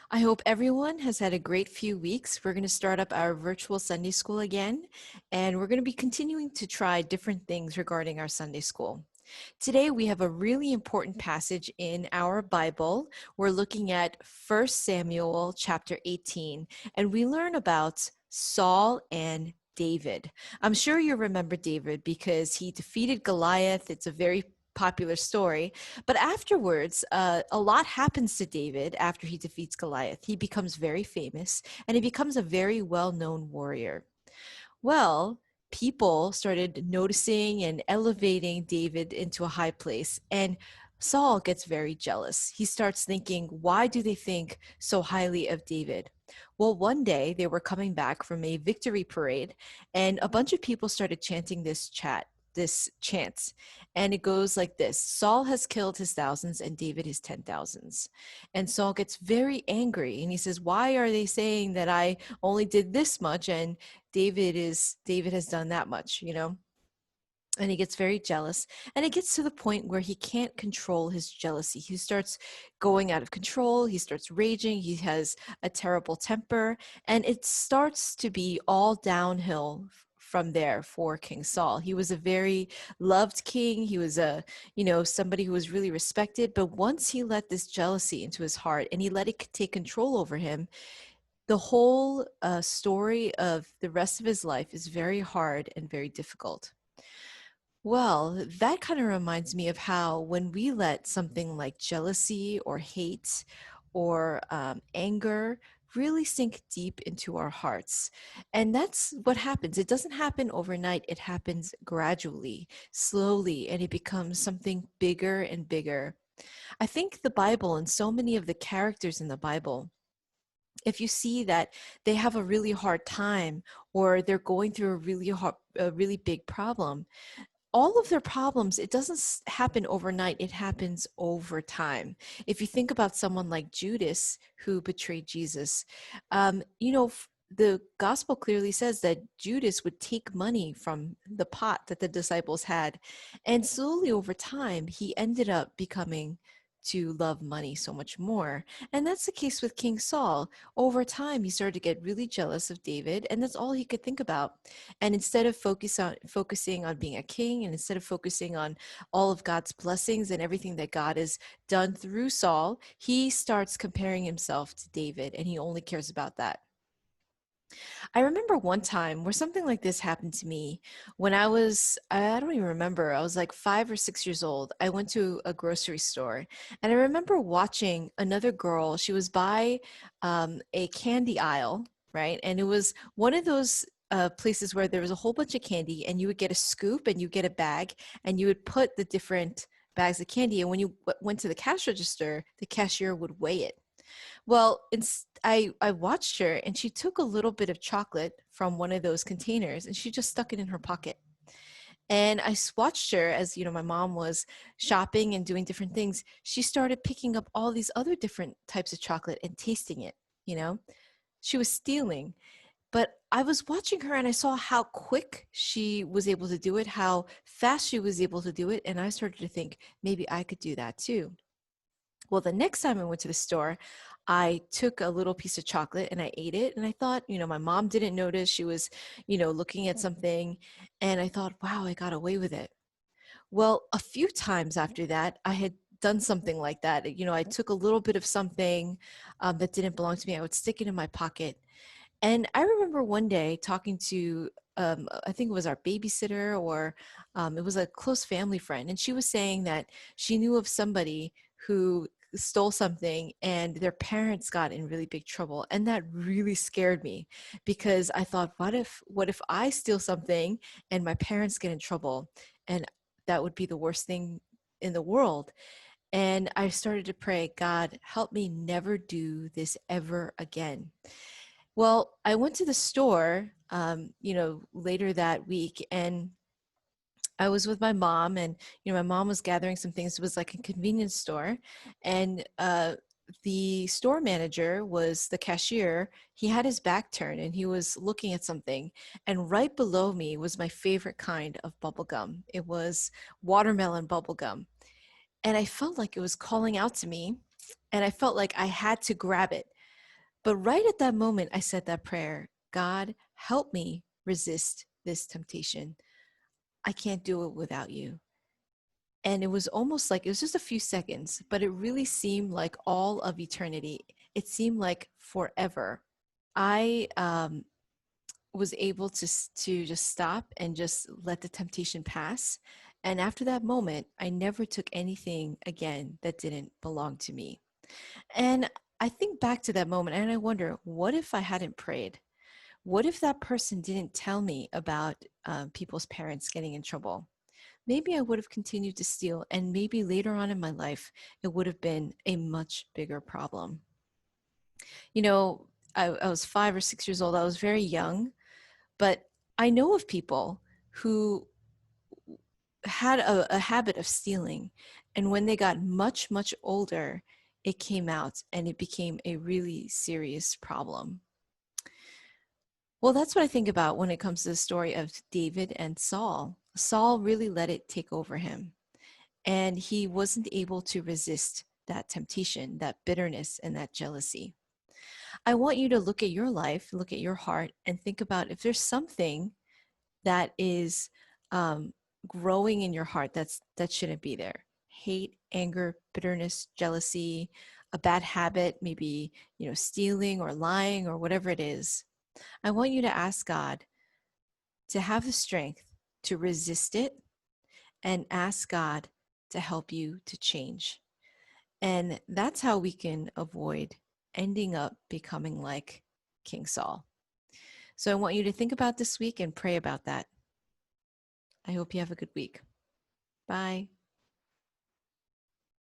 I hope everyone has had a great few weeks. We're going to start up our virtual Sunday school again, and we're going to be continuing to try different things regarding our Sunday school. Today, we have a really important passage in our Bible. We're looking at 1 Samuel chapter 18, and we learn about Saul and David. I'm sure you remember David because he defeated Goliath. It's a very popular story. But afterwards, a lot happens to David after he defeats Goliath. He becomes very famous and he becomes a very well known warrior. Well, people started noticing and elevating David into a high place. And Saul gets very jealous. He starts thinking, why do they think so highly of David? Well, one day they were coming back from a victory parade, and a bunch of people started chanting this chant. And it goes like this: Saul has killed his thousands and David his 10,000s. And Saul gets very angry and he says, why are they saying that I only did this much and David has done that much, and he gets very jealous, and it gets to the point where he can't control his jealousy. He starts going out of control, he starts raging, he has a terrible temper, and it starts to be all downhill from there for King Saul. He was a very loved king. He was somebody who was really respected, but once he let this jealousy into his heart and he let it take control over him, the whole story of the rest of his life is very hard and very difficult. Well, that kind of reminds me of how when we let something like jealousy or hate or anger really sink deep into our hearts. And that's what happens. It doesn't happen overnight, it happens gradually, slowly, and it becomes something bigger and bigger. I think the Bible and so many of the characters in the Bible, if you see that they have a really hard time or they're going through a really big problem, all of their problems, it doesn't happen overnight, it happens over time. If you think about someone like Judas who betrayed Jesus, the gospel clearly says that Judas would take money from the pot that the disciples had, and slowly over time he ended up becoming to love money so much more. And that's the case with King Saul. Over time he started to get really jealous of David, and that's all he could think about. And instead of focusing on being a king, and instead of focusing on all of God's blessings and everything that God has done through Saul, he starts comparing himself to David, and he only cares about that. I remember one time where something like this happened to me when I don't even remember, I was like 5 or 6 years old. I went to a grocery store and I remember watching another girl. She was by a candy aisle, right? And it was one of those places where there was a whole bunch of candy and you would get a scoop and you get a bag and you would put the different bags of candy. And when you went to the cash register, the cashier would weigh it. Well, I watched her and she took a little bit of chocolate from one of those containers and she just stuck it in her pocket. And watched her as, my mom was shopping and doing different things. She started picking up all these other different types of chocolate and tasting it, you know? She was stealing. But I was watching her and I saw how quick she was able to do it, how fast she was able to do it. And I started to think maybe I could do that too. Well, the next time I went to the store, I took a little piece of chocolate and I ate it. And I thought, my mom didn't notice. She was, looking at something. And I thought, wow, I got away with it. Well, a few times after that, I had done something like that. I took a little bit of something that didn't belong to me. I would stick it in my pocket. And I remember one day talking to, I think it was our babysitter or it was a close family friend. And she was saying that she knew of somebody who stole something and their parents got in really big trouble. And that really scared me because I thought, what if I steal something and my parents get in trouble? And that would be the worst thing in the world. And I started to pray, God, help me never do this ever again. Well, I went to the store, later that week, and I was with my mom, and my mom was gathering some things. It was like a convenience store, and the store manager was the cashier. He had his back turned, and he was looking at something. And right below me was my favorite kind of bubble gum. It was watermelon bubble gum, and I felt like it was calling out to me, and I felt like I had to grab it. But right at that moment, I said that prayer: God, help me resist this temptation. I can't do it without you. And it was almost like it was just a few seconds, but it really seemed like all of eternity. It seemed like forever. I was able to just stop and just let the temptation pass. And after that moment, I never took anything again that didn't belong to me. And I think back to that moment and I wonder, what if I hadn't prayed? What if that person didn't tell me about people's parents getting in trouble? Maybe I would have continued to steal, and maybe later on in my life, it would have been a much bigger problem. You know, I was 5 or 6 years old. I was very young, but I know of people who had a habit of stealing. And when they got much, much older, it came out and it became a really serious problem. Well, that's what I think about when it comes to the story of David and Saul. Saul really let it take over him, and he wasn't able to resist that temptation, that bitterness, and that jealousy. I want you to look at your life, look at your heart, and think about if there's something that is um, growing in your heart that shouldn't be there. Hate, anger, bitterness, jealousy, a bad habit, maybe stealing or lying or whatever it is. I want you to ask God to have the strength to resist it and ask God to help you to change. And that's how we can avoid ending up becoming like King Saul. So I want you to think about this week and pray about that. I hope you have a good week. Bye.